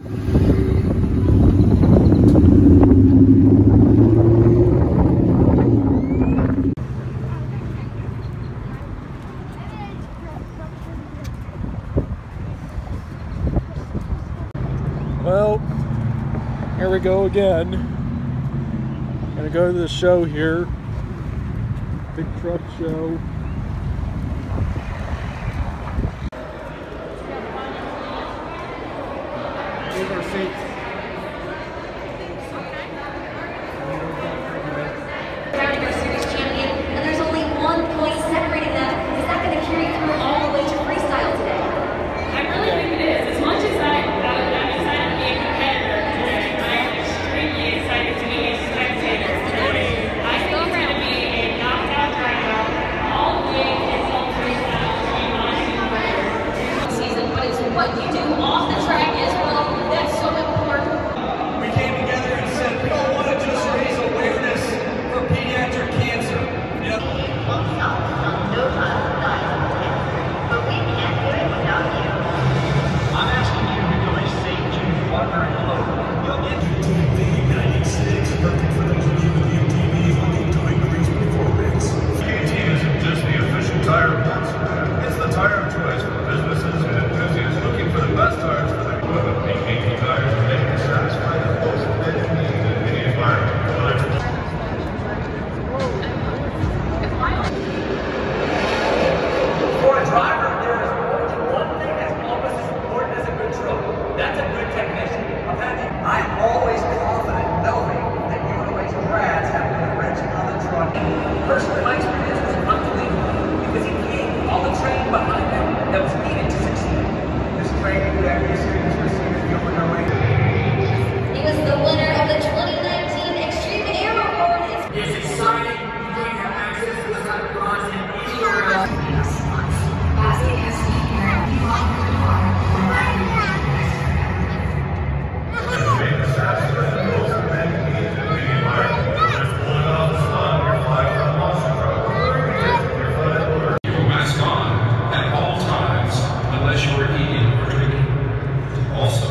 Well, here we go again. Gonna go to the show here. Big truck show. Here's our seats. Our series champion, and there's only 1 point separating them. Is that going to carry through all the way to freestyle today? I really think it is. As much as I'm excited to be a competitor today, I'm extremely excited to be a spectator today. I think it's going to be a knockout drag-out all the way until freestyle between my two players. Season, but it's what you do off the track as well. That's so important. We came together and said we don't want to just raise awareness for pediatric cancer. You know? But we can't do it without you. I'm asking you to become a St. Jude partner in Hope. You'll get TV 96, working for the community of TVs looking to increase performance. KT isn't just the official tire of Monster. It's the tire of choice for businesses and enthusiasts looking for the best tires for their equipment. KT tires are making to satisfy the most demanding needs in any environment. For a driver, there is only one thing that's almost as important as a good truck. That's a good technician. I'm always confident knowing that UNOH grads have been rich on the truck. Personally, my experience was unbelievable because he gave all the training behind him that was needed to succeed. This training that these students received going their way. He was the winner of the 2019 Extreme Air Award. It's exciting. You don't have access to this type of content anywhere else. Mask on at all times unless you are eating or drinking. Also,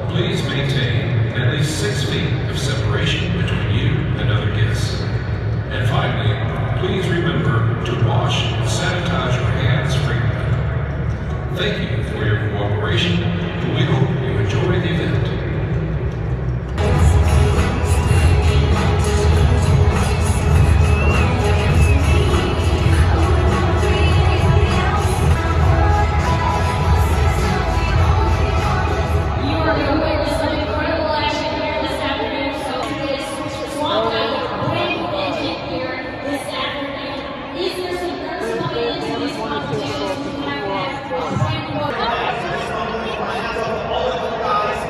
please maintain at least 6 feet of separation between you and other guests. And finally, please remember to wash and sanitize your hands frequently. Thank you for your cooperation. We hope you enjoy the event. You are going to witness some incredible action here this afternoon. So this swap out big engine here this afternoon. Is there some nerves coming into these competitions? We have brand new All of you guys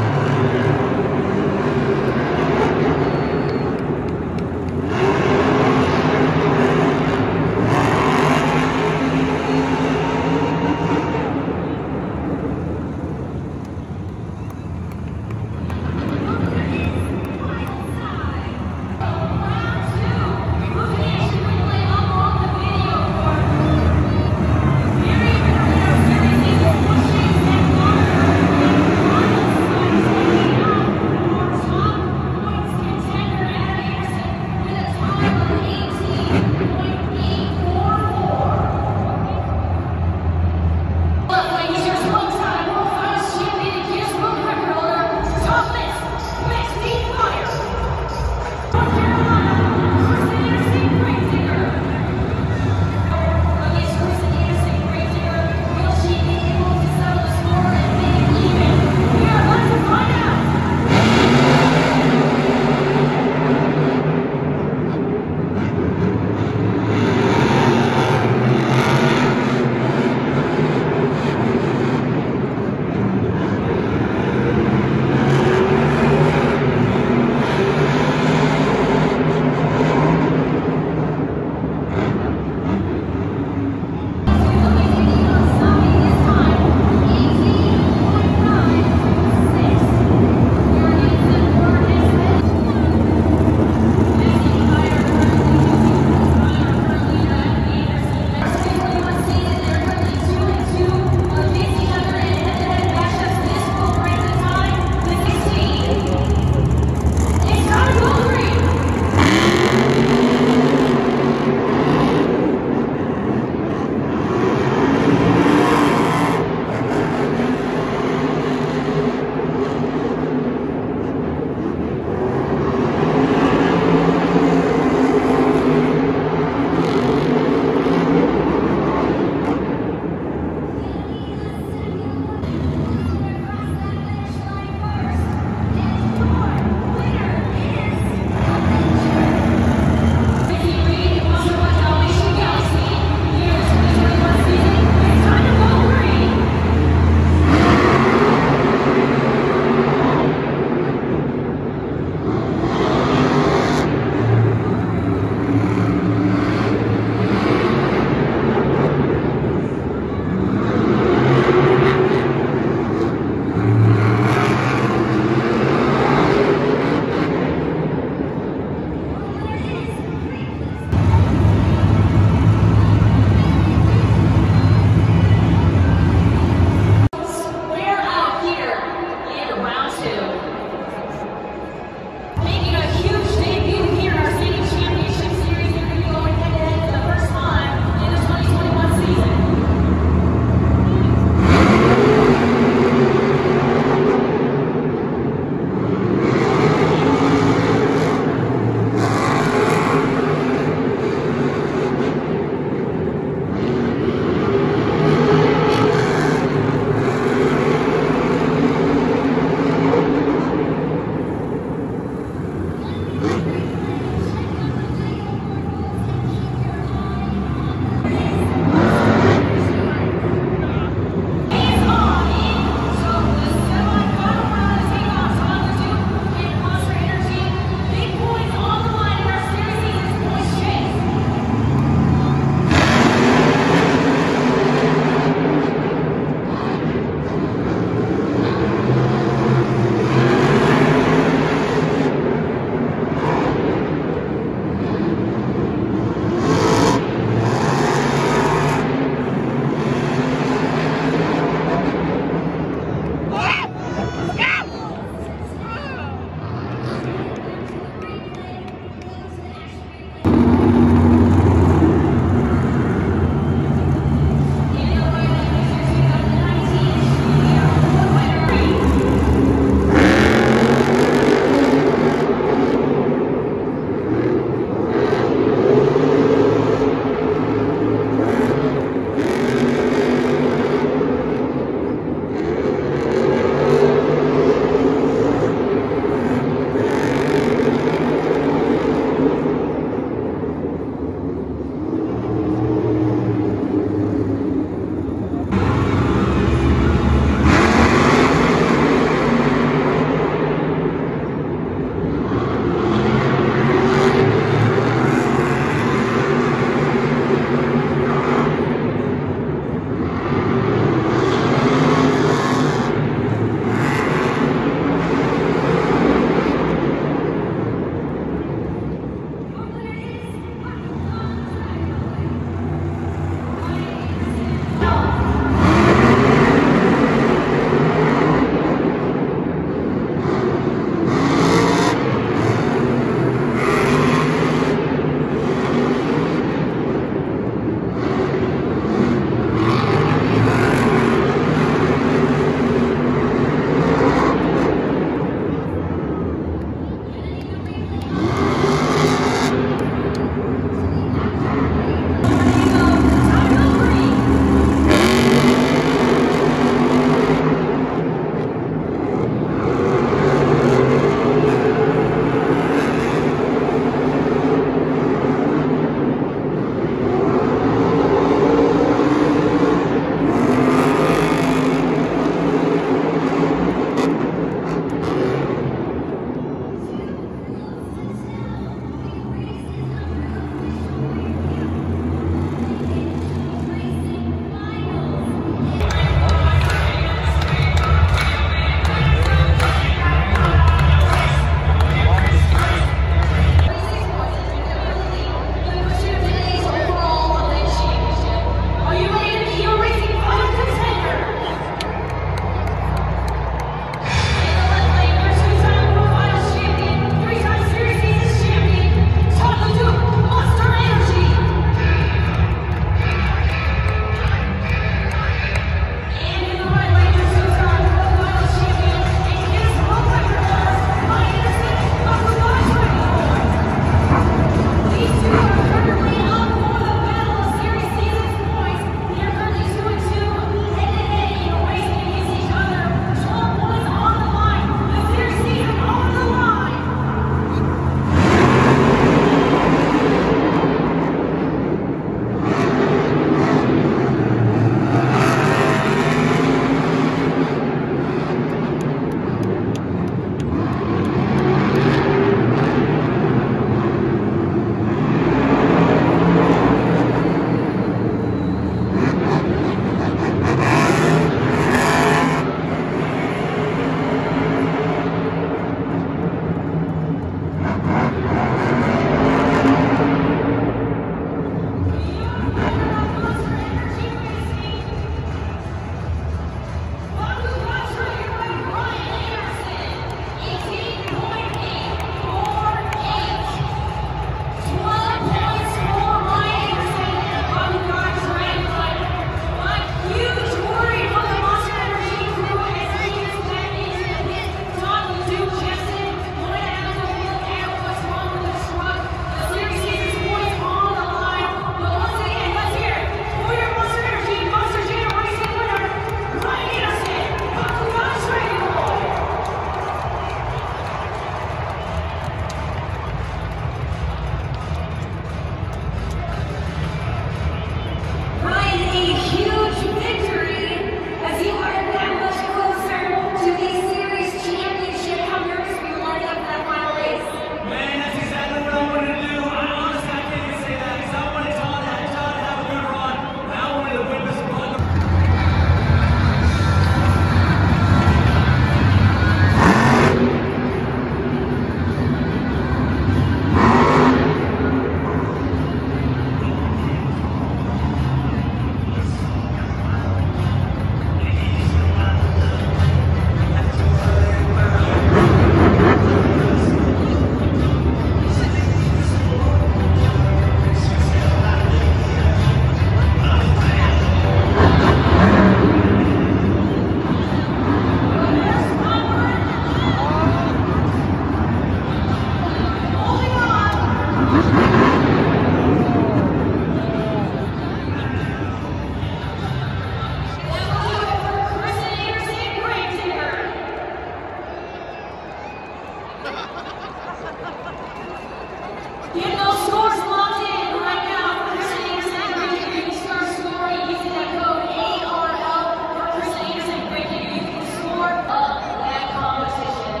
Get those scores locked in right now for Chris Anderson. You can start scoring using that code ARL for Chris Anderson. Great you can score up that competition.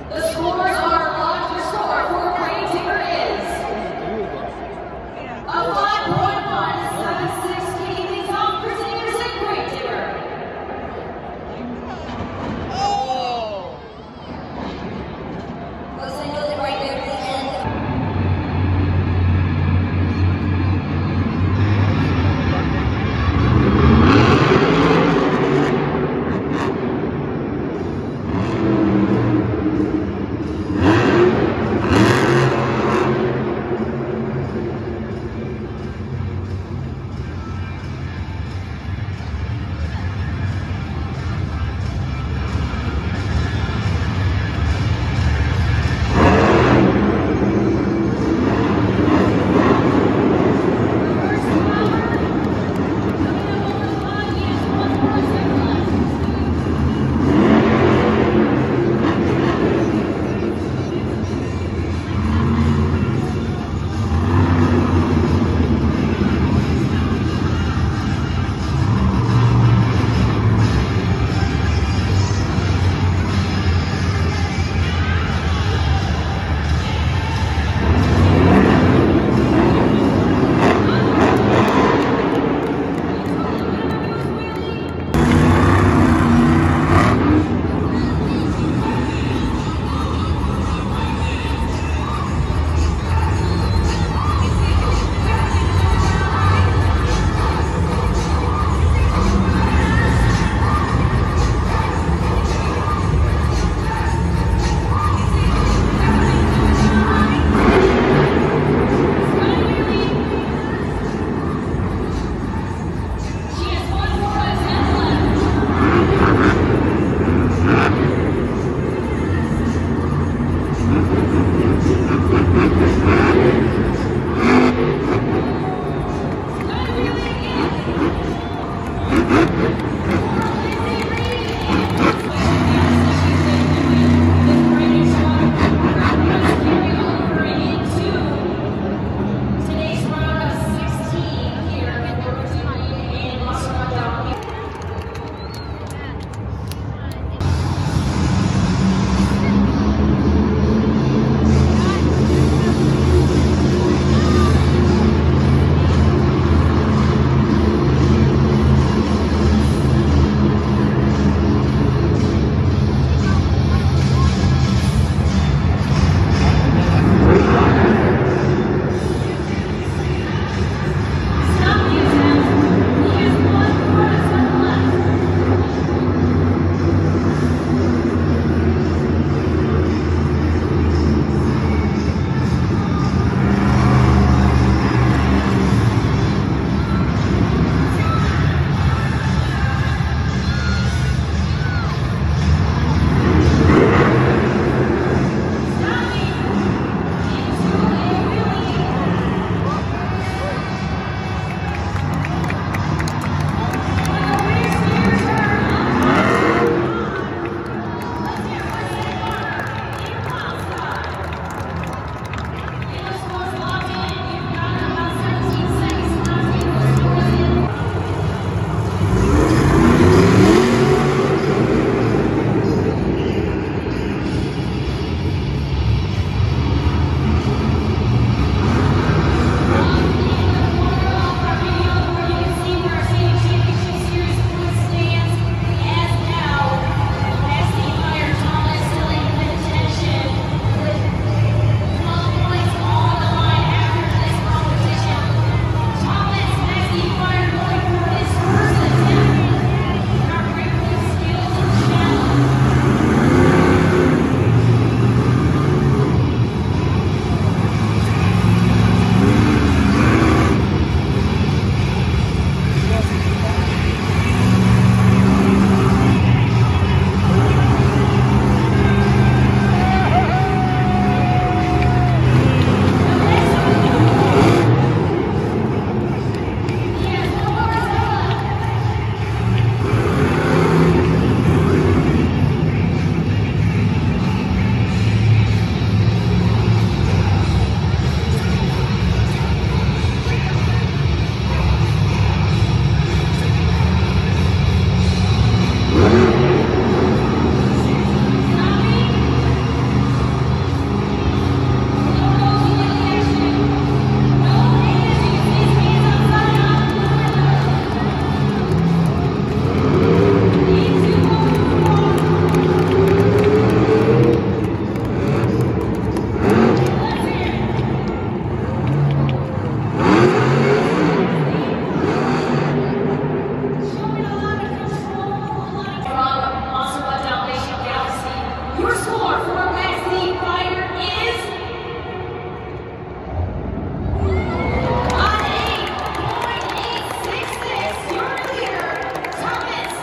The scores are locked. Your score for Grade Digger is a 5.176, kicking things off. Chris Anderson, Grade Digger. Listen, really right there, please. score for Wesley Fire is on 8.866. Your leader, Thomas.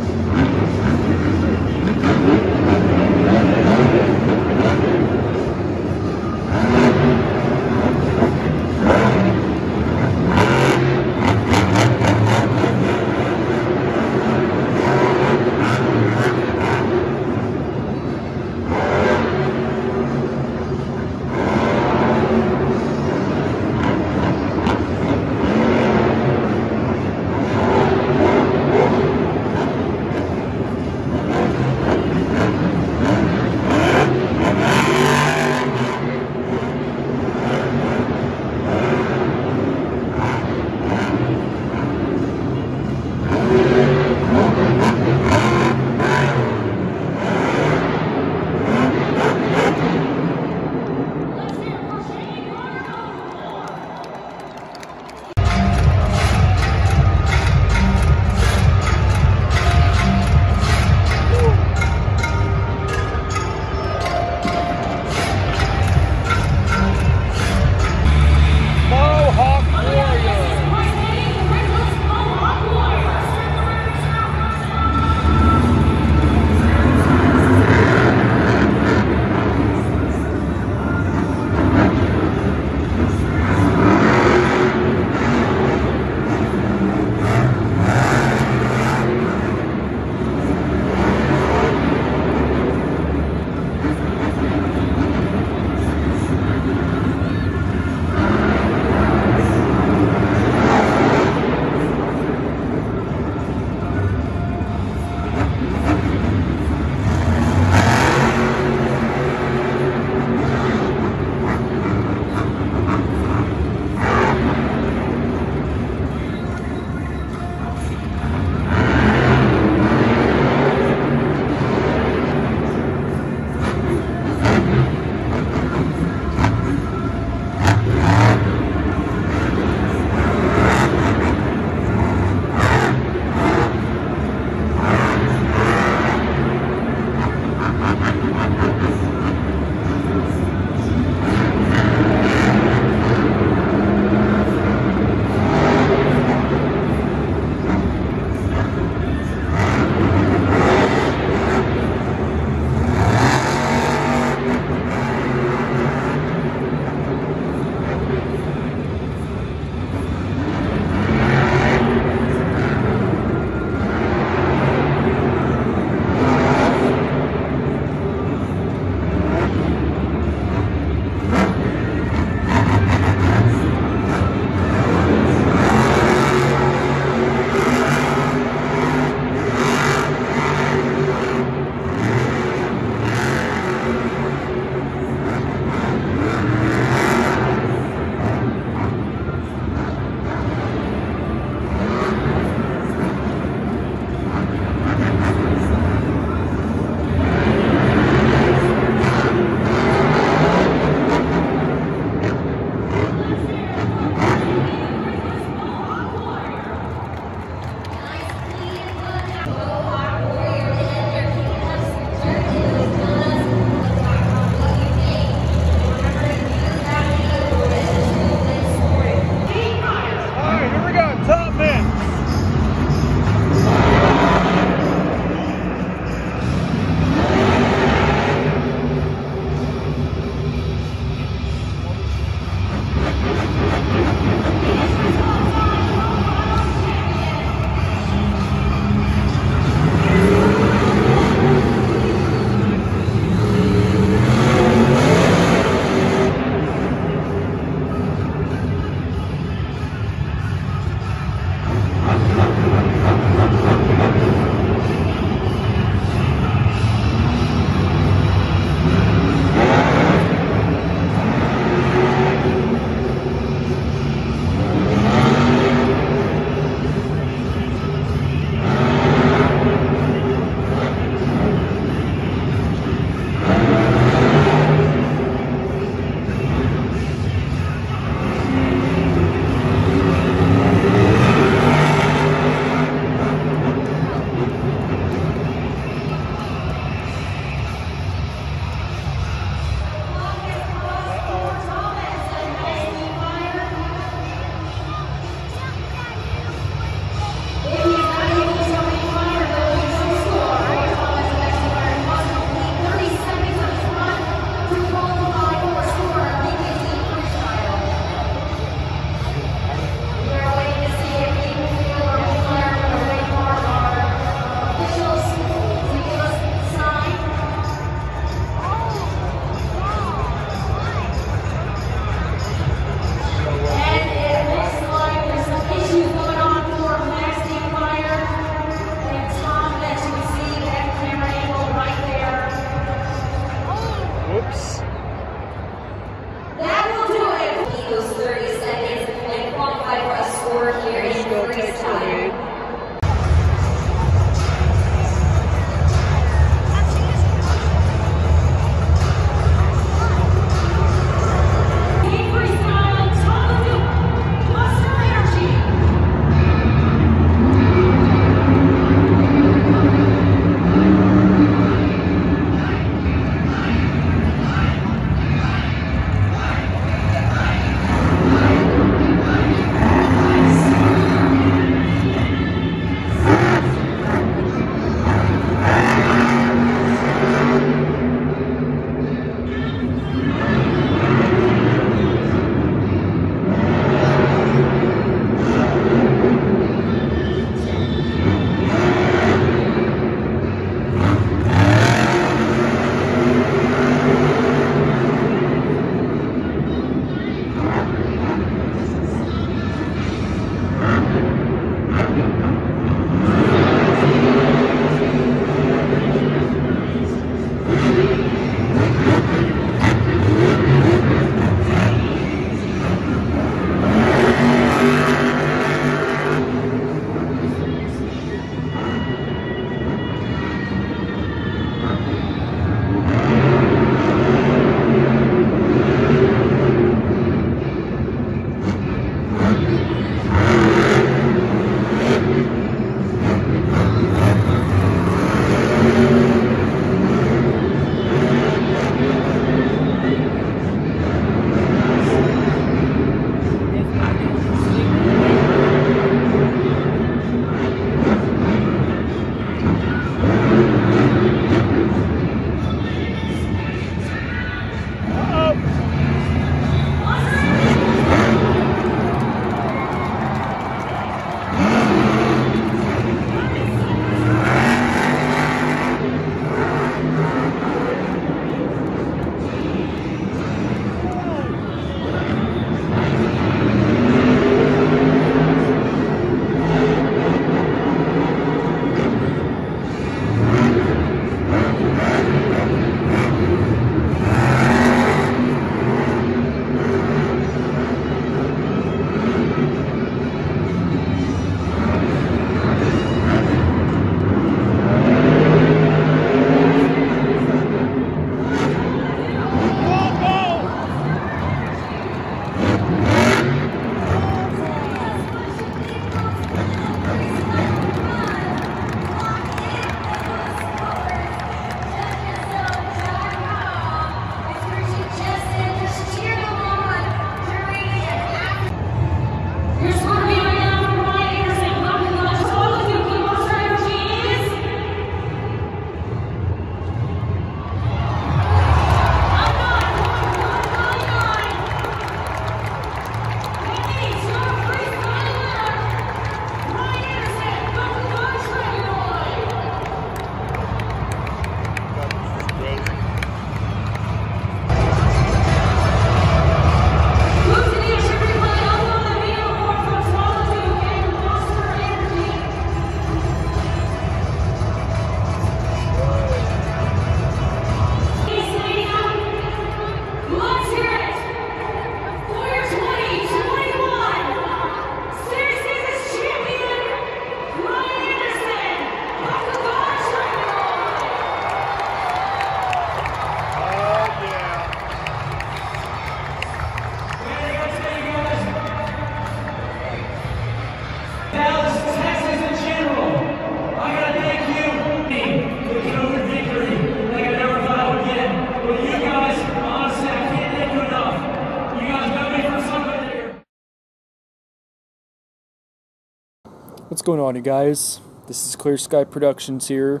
What's going on, you guys? This is Clear Sky Productions here.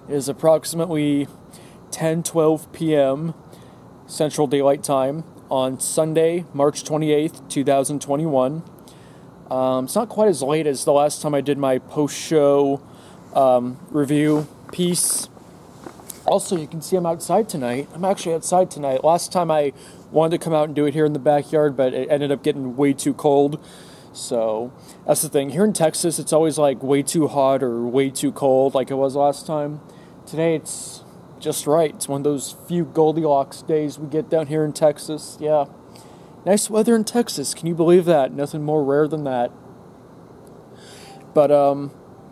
It is approximately 10:12 p.m. Central Daylight Time on Sunday, March 28th, 2021. It's not quite as late as the last time I did my post-show review piece. Also, you can see I'm outside tonight. I'm actually outside tonight. Last time I wanted to come out and do it here in the backyard, but it ended up getting way too cold. So, that's the thing. Here in Texas, it's always like way too hot or way too cold like it was last time. Today, it's just right. It's one of those few Goldilocks days we get down here in Texas. Yeah. Nice weather in Texas. Can you believe that? Nothing more rare than that. But,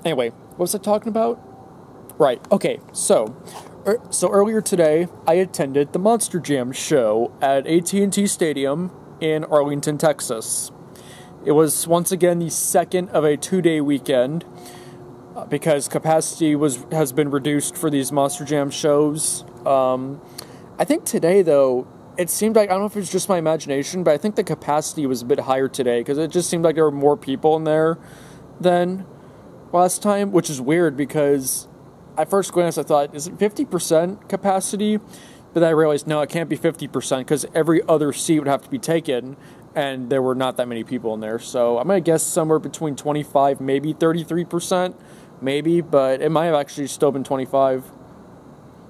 anyway, what was I talking about? Right. Okay, so earlier today, I attended the Monster Jam show at AT&T Stadium in Arlington, Texas. It was once again the second of a 2-day weekend because capacity has been reduced for these Monster Jam shows. I think today, though, it seemed like, I don't know if it's just my imagination, but I think the capacity was a bit higher today because it just seemed like there were more people in there than last time, which is weird because at first glance I thought, is it 50% capacity? But then I realized, no, it can't be 50% because every other seat would have to be taken, and there were not that many people in there. So I'm going to guess somewhere between 25, maybe 33%, maybe, but it might have actually still been 25.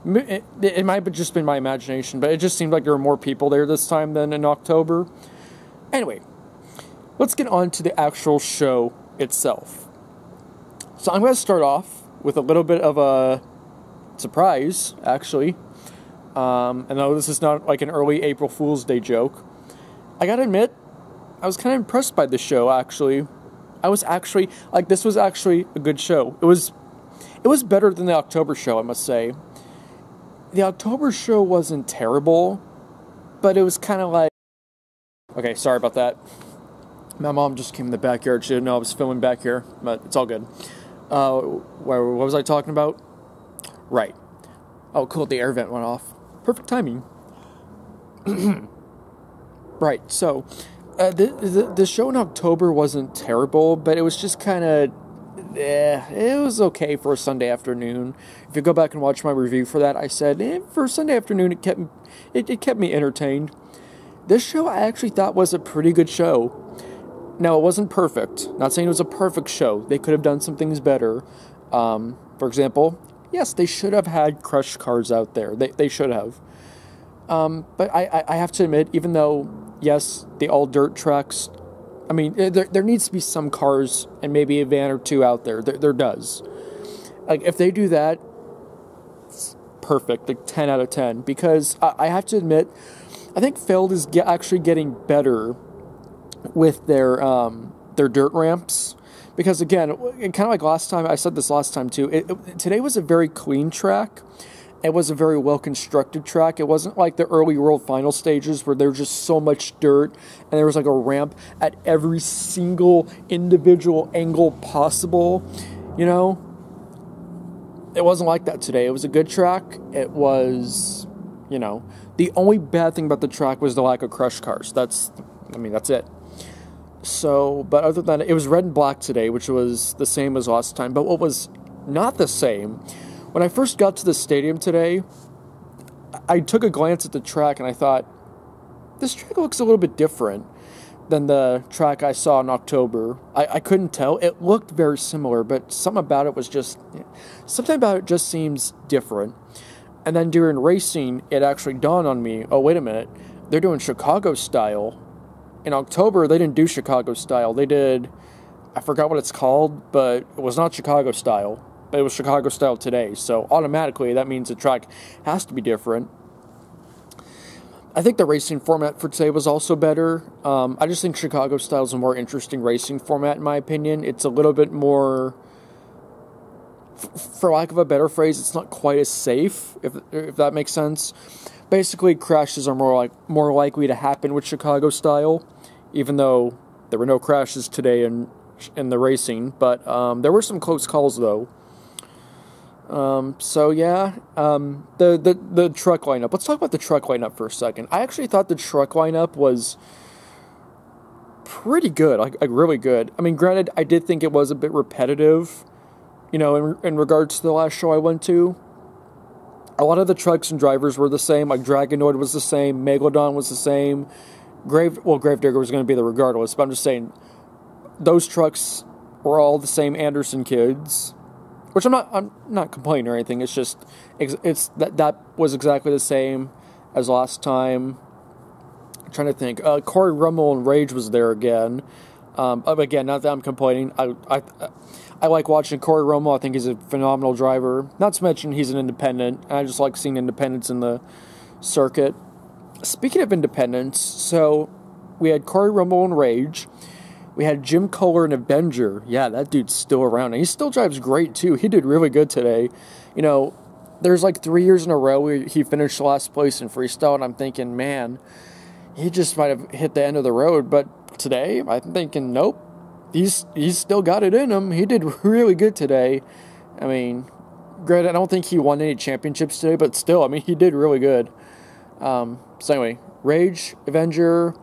It might have just been my imagination, but it just seemed like there were more people there this time than in October. Anyway, let's get on to the actual show itself. So I'm going to start off with a little bit of a surprise, actually. And though this is not like an early April Fool's Day joke, I gotta admit, I was kind of impressed by the show, actually. This was actually a good show. It was better than the October show, I must say. The October show wasn't terrible, but it was kind of like... Okay, sorry about that. My mom just came in the backyard. She didn't know I was filming back here, but it's all good. What was I talking about? Right. Oh, cool, the air vent went off. Perfect timing. Right, so, the show in October wasn't terrible, but it was just kind of... it was okay for a Sunday afternoon. If you go back and watch my review for that, I said, for a Sunday afternoon, it kept me entertained. This show I actually thought was a pretty good show. Now, it wasn't perfect. Not saying it was a perfect show. They could have done some things better. For example, yes, they should have had crushed cars out there. They should have. But I have to admit, even though, yes, the all-dirt tracks... I mean, there needs to be some cars and maybe a van or two out there. There does. Like, if they do that, it's perfect. Like, 10 out of 10. Because I have to admit, I think Feld is actually getting better with their dirt ramps. Because, again, kind of like last time, I said this last time, too, today was a very clean track. It was a very well-constructed track. It wasn't like the early World Final stages where there was just so much dirt and there was like a ramp at every single individual angle possible, you know? It wasn't like that today. It was a good track. It was, you know, the only bad thing about the track was the lack of crush cars. That's it. So, but other than that, it was red and black today, which was the same as last time. But what was not the same... When I first got to the stadium today, I took a glance at the track and I thought, this track looks a little bit different than the track I saw in October. I couldn't tell. It looked very similar, but something about it just seems different. And then during racing, it actually dawned on me, oh, wait a minute, they're doing Chicago style. In October, they didn't do Chicago style. They did, I forgot what it's called, but it was not Chicago style. It was Chicago style today, so automatically that means the track has to be different. I think the racing format for today was also better. I just think Chicago style is a more interesting racing format in my opinion. It's a little bit more, for lack of a better phrase, it's not quite as safe, if that makes sense. Basically, crashes are more likely to happen with Chicago style, even though there were no crashes today in the racing, but there were some close calls though. So yeah, the truck lineup. Let's talk about the truck lineup for a second. I actually thought the truck lineup was pretty good, like really good. I mean, granted, I did think it was a bit repetitive, you know, in regards to the last show I went to. A lot of the trucks and drivers were the same. Like Dragonoid was the same, Megalodon was the same. Gravedigger was going to be there regardless, but I'm just saying those trucks were all the same Anderson kids, which I'm not complaining or anything. It's just that was exactly the same as last time. I'm trying to think. Corey Rummel and Rage was there again. Again, not that I'm complaining. I like watching Corey Rummel. I think he's a phenomenal driver. Not to mention he's an independent, and I just like seeing independents in the circuit. Speaking of independents, so we had Corey Rummel and Rage. We had Jim Kohler and Avenger. Yeah, that dude's still around, and he still drives great too. He did really good today. You know, there's like 3 years in a row where he finished last place in freestyle, and I'm thinking, man, he just might have hit the end of the road. But today, I'm thinking, nope. He's still got it in him. He did really good today. I mean, granted, I don't think he won any championships today, but still, I mean, he did really good. So anyway, Rage, Avenger,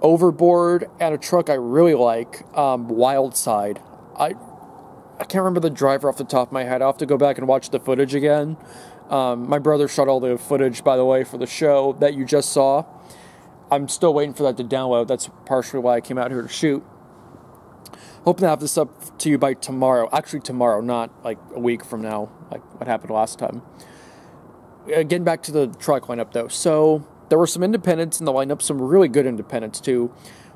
Overboard, and a truck I really like, Wildside. I can't remember the driver off the top of my head. I'll have to go back and watch the footage again. My brother shot all the footage, by the way, for the show that you just saw. I'm still waiting for that to download. That's partially why I came out here to shoot. Hoping to have this up to you by tomorrow. Actually, tomorrow, not like a week from now, like what happened last time. Getting back to the truck lineup, though. So, there were some independents in the lineup, some really good independents, too.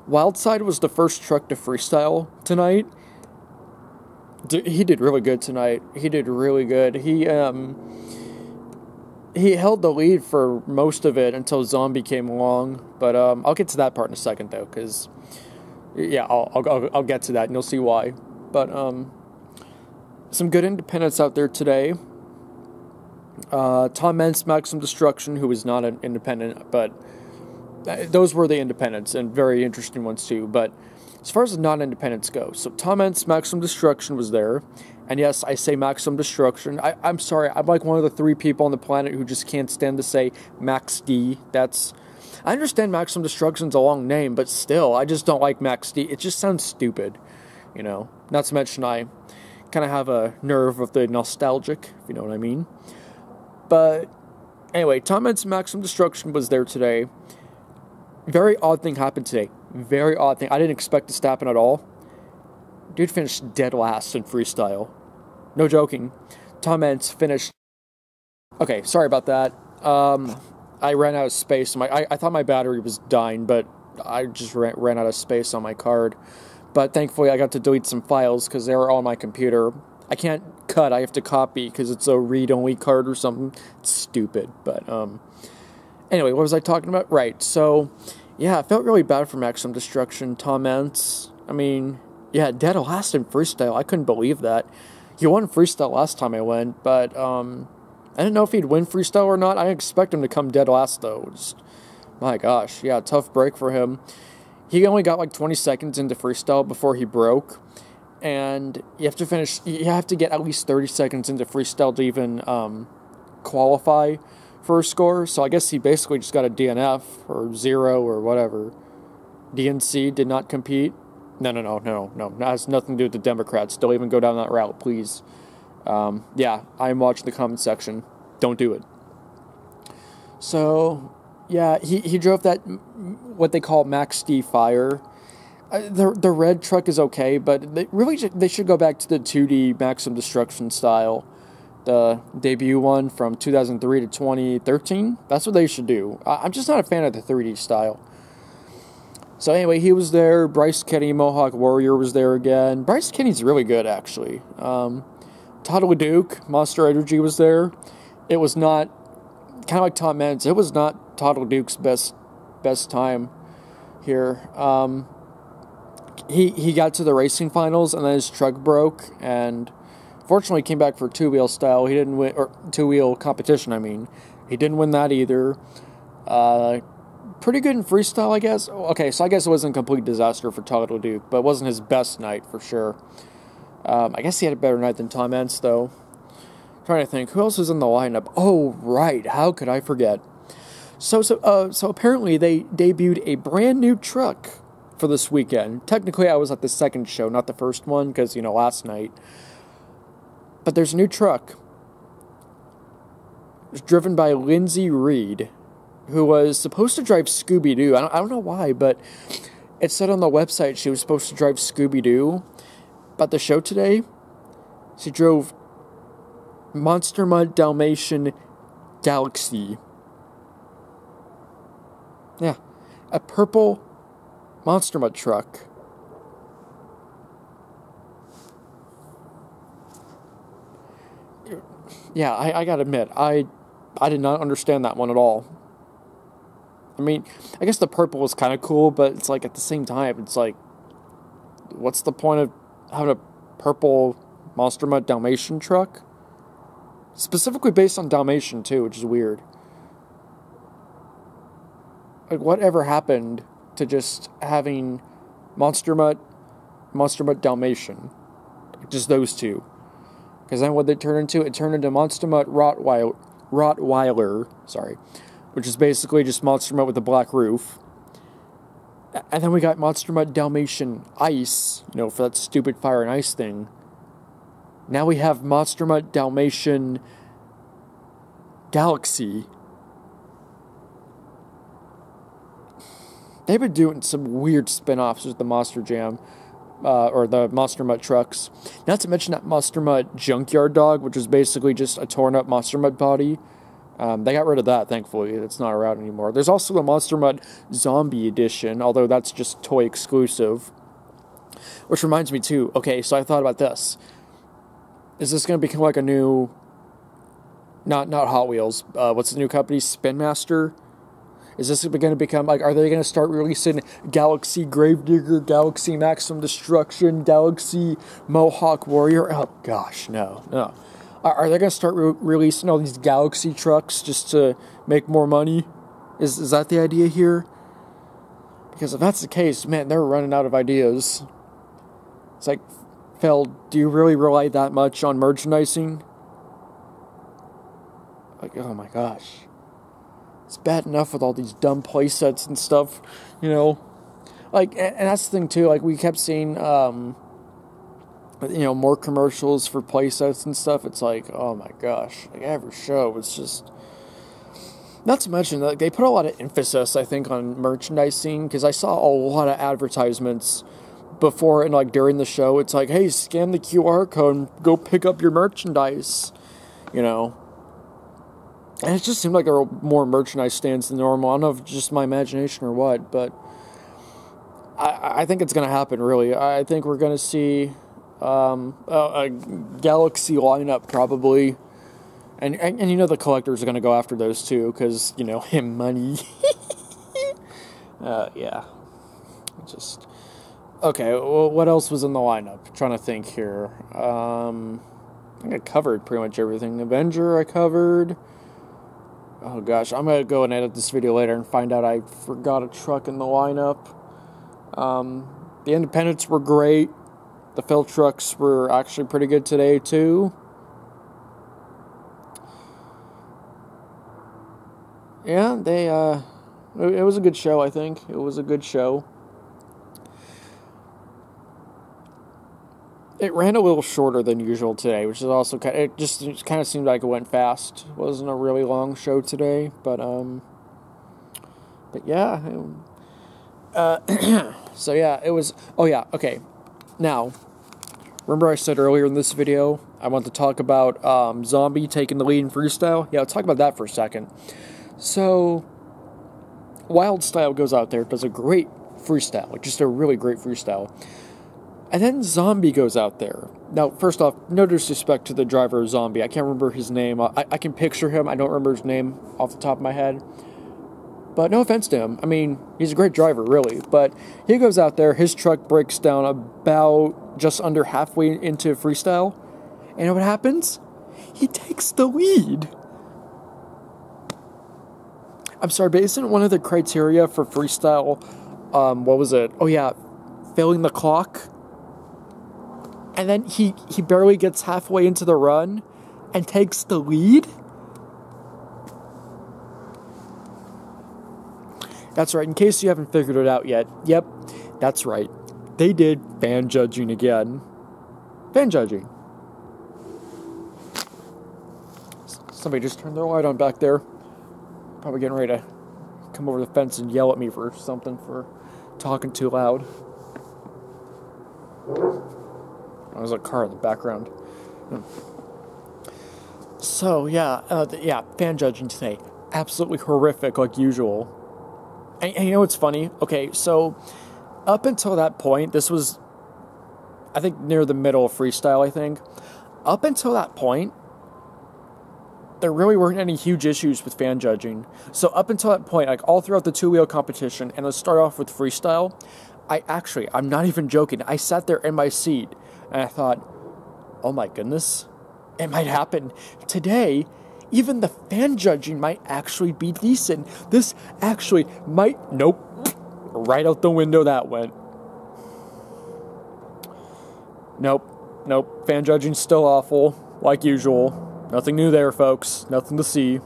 Wildside was the first truck to freestyle tonight. He did really good tonight. He did really good. He held the lead for most of it until Zombie came along. But I'll get to that part in a second, though, because... yeah, I'll get to that, and you'll see why. But some good independents out there today. Tom Mentz, Maximum Destruction, who is not an independent, but those were the independents, and very interesting ones too. But as far as the non-independents go, so Tom Mentz, Maximum Destruction was there. And yes, I say Maximum Destruction. I'm sorry, I'm like one of the 3 people on the planet who just can't stand to say Max D. I understand Maximum Destruction's a long name, but still, I just don't like Max D. It just sounds stupid, you know. Not to mention I kind of have a nerve of the nostalgic, if you know what I mean. But anyway, Tom Mentz Maximum Destruction was there today. Very odd thing happened today. Very odd thing. I didn't expect this to happen at all. Dude finished dead last in freestyle. No joking. Tom Mentz finished... Okay, sorry about that. I ran out of space. I thought my battery was dying, but I just ran out of space on my card. But thankfully, I got to delete some files because they were on my computer. I can't cut. I have to copy because it's a read-only card or something. It's stupid. But anyway, what was I talking about? Right. So, yeah, I felt really bad for Maximum Destruction. Tom Mentz. I mean, yeah, dead last in freestyle. I couldn't believe that. He won freestyle last time I went, but I didn't know if he'd win freestyle or not. I didn't expect him to come dead last, though. Just, my gosh, yeah, tough break for him. He only got like 20 seconds into freestyle before he broke. And you have to get at least 30 seconds into freestyle to even qualify for a score. So I guess he basically just got a DNF or 0 or whatever. DNC did not compete. No. That has nothing to do with the Democrats. Don't even go down that route, please. Yeah, I'm watching the comment section. Don't do it. So, yeah, he drove that, what they call Max D Fire. The red truck is okay, but they should go back to the 2D Maximum Destruction style. The debut one from 2003 to 2013. That's what they should do. I'm just not a fan of the 3D style. So anyway, he was there. Bryce Kenny, Mohawk Warrior was there again. Bryce Kenny's really good, actually. Todd LeDuc, Monster Energy was there. It was not, kind of like Tom Mentz, it was not Todd LeDuc's best time here. He got to the racing finals, and then his truck broke, and fortunately came back for two-wheel style. He didn't win, or two-wheel competition, I mean. He didn't win that either. Pretty good in freestyle, I guess. Okay, so I guess it wasn't a complete disaster for Todd LeDuc, but it wasn't his best night for sure. I guess he had a better night than Tom Mentz, though. Trying to think, who else was in the lineup? Oh, right, how could I forget? So apparently they debuted a brand new truck for this weekend. Technically, I was at the second show, not the first one, because, last night. But there's a new truck. It's driven by Lindsay Reed, who was supposed to drive Scooby-Doo. I don't know why, but it said on the website she was supposed to drive Scooby-Doo. But the show today, she drove Monster Mud Dalmatian Galaxy. Yeah, a purple Monster Mud truck. Yeah, I gotta admit, I did not understand that one at all. I mean, I guess the purple is kind of cool, but it's like at the same time, it's like, what's the point of having a purple Monster Mud Dalmatian truck? Specifically based on Dalmatian, too, which is weird. Like, whatever happened to just having Monster Mud Dalmatian? Just those two. Because then what they turn into? It turned into Monster Mud Rottweiler, which is basically just Monster Mud with a black roof. And then we got Monster Mud Dalmatian Ice, for that stupid fire and ice thing. Now we have Monster Mud Dalmatian Galaxy. They've been doing some weird spin-offs with the Monster Jam, or the Monster Mud trucks. Not to mention that Monster Mud Junkyard Dog, which is basically just a torn-up Monster Mud body. They got rid of that, thankfully. It's not around anymore. There's also the Monster Mud Zombie Edition, although that's just toy exclusive. Which reminds me, too. Okay, so I thought about this. Is this going to become like a new... Not Hot Wheels. What's the new company? Spin Master? Is this going to become, like, are they going to start releasing Galaxy Gravedigger, Galaxy Maximum Destruction, Galaxy Mohawk Warrior? Oh, gosh, no. Are they going to start releasing all these Galaxy trucks just to make more money? Is that the idea here? Because if that's the case, man, they're running out of ideas. It's like, Phil, do you really rely that much on merchandising? Like, oh my gosh. It's bad enough with all these dumb playsets and stuff, Like, and that's the thing, too. Like, we kept seeing, more commercials for playsets and stuff. It's like, oh my gosh. Like, every show, it's just... Not to mention, like, they put a lot of emphasis, I think, on merchandising, because I saw a lot of advertisements before and, like, during the show. It's like, hey, scan the QR code and go pick up your merchandise, And it just seemed like there were more merchandise stands than normal. I don't know if it's just my imagination or what, but I think it's going to happen, really. I think we're going to see a Galaxy lineup, probably. And the collectors are going to go after those, too, because, him money. Yeah. Just... Okay, well, what else was in the lineup? I'm trying to think here. I think I covered pretty much everything. Avenger, I covered... Oh gosh, I'm going to go and edit this video later and find out I forgot a truck in the lineup. The Independents were great. The Phil trucks were actually pretty good today, too. Yeah, it was a good show, I think. It was a good show. It ran a little shorter than usual today, which is also it kind of seemed like it went fast. It wasn't a really long show today, but yeah. So yeah, it was. Oh yeah, okay. Now, remember I said earlier in this video I want to talk about Zombie taking the lead in freestyle. Yeah, let's talk about that for a second. So, Wild Style goes out there, does a great freestyle, like just a really great freestyle. And then Zombie goes out there. Now, first off, no disrespect to the driver of Zombie. I can't remember his name. I can picture him. I don't remember his name off the top of my head. But no offense to him. I mean, he's a great driver, really. But he goes out there. His truck breaks down about just under halfway into freestyle. And you know what happens? He takes the lead. I'm sorry, but isn't one of the criteria for freestyle, what was it? Oh, yeah, failing the clock? And then he barely gets halfway into the run and takes the lead? That's right, in case you haven't figured it out yet. Yep, That's right. They did fan judging again. Fan judging. Somebody just turned their light on back there. Probably getting ready to come over the fence and yell at me for something for talking too loud. There's a car in the background. So, yeah, fan judging today. Absolutely horrific, like usual. And you know what's funny? Okay, so up until that point, this was, I think, near the middle of freestyle, I think. Up until that point, there really weren't any huge issues with fan judging. So up until that point, like all throughout the two-wheel competition, and let's start off with freestyle, I'm not even joking, I sat there in my seat, and I thought, oh my goodness, it might happen. Today, even the fan judging might actually be decent. This actually might... Nope. Right out the window that went. Nope. Fan judging's still awful, like usual. Nothing new there, folks. Nothing to see.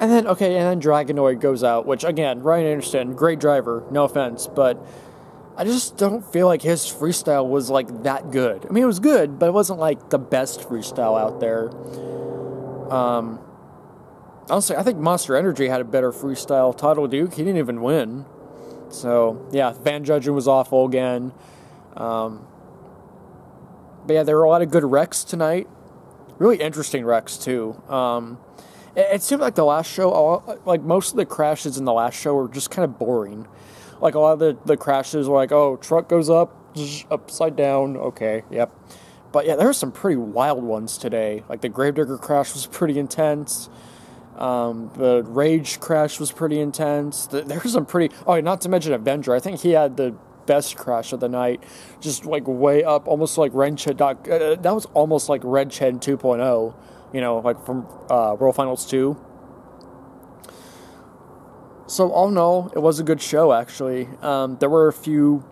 And then Dragonoid goes out, which, again, Ryan Anderson, great driver, no offense, but I just don't feel like his freestyle was, like, that good. I mean, it was good, but it wasn't, like, the best freestyle out there. Honestly, I think Monster Energy had a better freestyle. Toddle Duke, he didn't even win. So, yeah, fan judging was awful again. But yeah, there were a lot of good wrecks tonight. Really interesting wrecks, too. It seemed like the last show, like most of the crashes in the last show were just kind of boring. Like a lot of the crashes were like, oh, truck goes up, upside down, okay, yep. But yeah, there were some pretty wild ones today. Like the Gravedigger crash was pretty intense. The Rage crash was pretty intense. There were some pretty... Oh, not to mention Avenger. I think he had the best crash of the night. Just like way up, almost like Redched. That was almost like Redched 2.0. You know, like from World Finals 2. So, all in all, it was a good show, actually. There were a few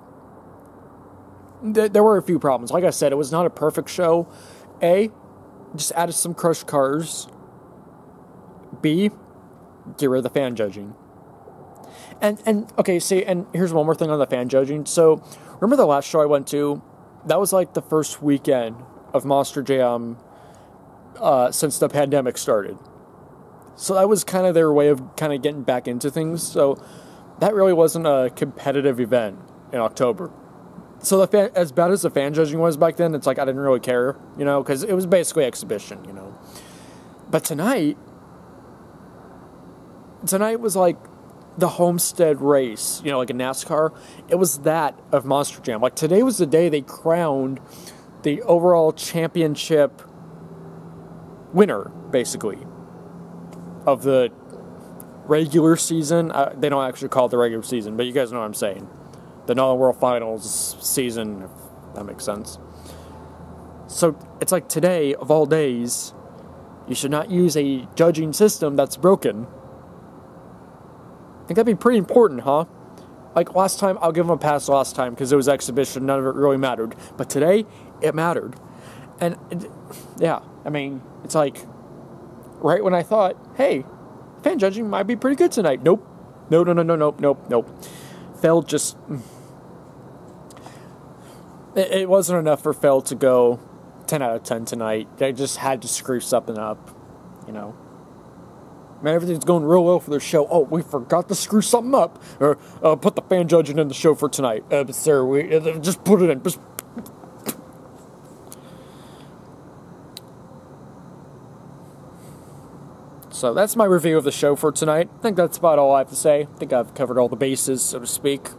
problems. Like I said, it was not a perfect show. A, just added some crushed cars. B, get rid of the fan judging. And okay, see, and here's one more thing on the fan judging. So, remember the last show I went to? That was like the first weekend of Monster Jam since the pandemic started. So that was kind of their way of kind of getting back into things. So that really wasn't a competitive event in October. So as bad as the fan judging was back then, it's like I didn't really care, you know, because it was basically exhibition, you know. But tonight was like the Homestead race, you know, like a NASCAR. It was that of Monster Jam. Like today was the day they crowned the overall championship winner, basically, of the regular season. They don't actually call it the regular season, but you guys know what I'm saying. The Northern World Finals season, if that makes sense. So it's like today, of all days, you should not use a judging system that's broken. I think that'd be pretty important, huh? Like last time, I'll give them a pass last time because it was exhibition, none of it really mattered. But today, it mattered. And yeah, I mean, it's like right when I thought, hey, fan judging might be pretty good tonight. Nope. Nope. Feld just... It wasn't enough for Feld to go 10 out of 10 tonight. They just had to screw something up, you know. Man, everything's going real well for their show. Oh, we forgot to screw something up. Or put the fan judging in the show for tonight. Sir, just put it in. Just... So that's my review of the show for tonight. I think that's about all I have to say. I think I've covered all the bases, so to speak.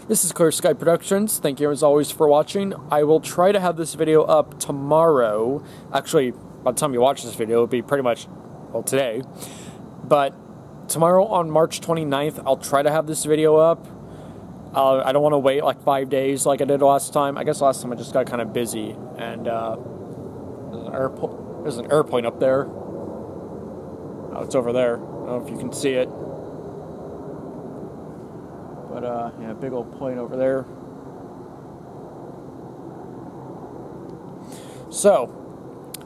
This is Clear Sky Productions. Thank you as always for watching. I will try to have this video up tomorrow. Actually, by the time you watch this video, it'll be pretty much, well, today. But tomorrow on March 29th, I'll try to have this video up. I don't want to wait like 5 days like I did last time. I guess last time I just got kind of busy. And there's an airplane up there. Oh, it's over there. I don't know if you can see it. But, yeah, big old plane over there. So,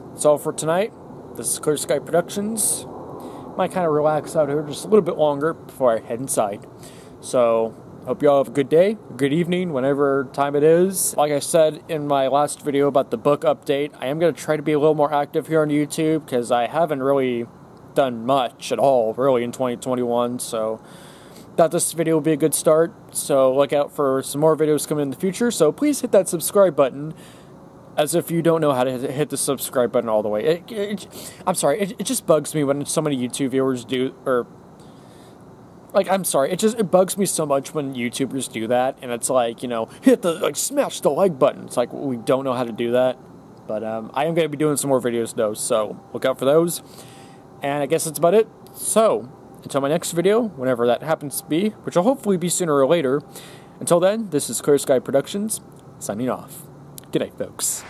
that's all for tonight. This is Clear Sky Productions. might kind of relax out here just a little bit longer before I head inside. So, hope you all have a good day, good evening, whenever time it is. Like I said in my last video about the book update, I am going to try to be a little more active here on YouTube because I haven't really done much at all, really, in 2021. So, thought this video would be a good start. So, look out for some more videos coming in the future. So, please hit that subscribe button. As if you don't know how to hit the subscribe button all the way. I'm sorry, it just bugs me when so many YouTube viewers do, or... Like, I'm sorry, it bugs me so much when YouTubers do that, and it's like, you know, smash the like button. It's like, we don't know how to do that. But, I am going to be doing some more videos, though, so look out for those. And I guess that's about it. So, until my next video, whenever that happens to be, which will hopefully be sooner or later, until then, this is Clear Sky Productions, signing off. Good night, folks.